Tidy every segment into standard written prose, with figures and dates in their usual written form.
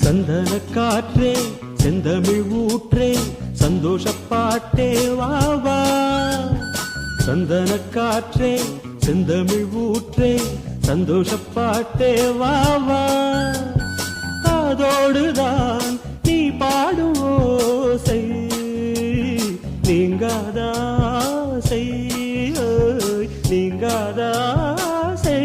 சந்தன காற்றே செந்தமிழ் ஊற்றே சந்தோஷப்பாட்டே வாவா. சந்தன காற்றே செந்தமிழ் ஊற்றே சந்தோஷப்பாட்டே வாவா. அதோடுதான் நீ பாடும் ஓசை நீங்காதாசை நீங்காதாசை.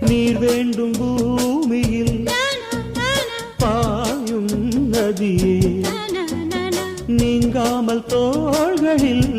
நீர் வேண்டும் பூமியில் பாயும் நதியே நீங்காமல் தோள்களில்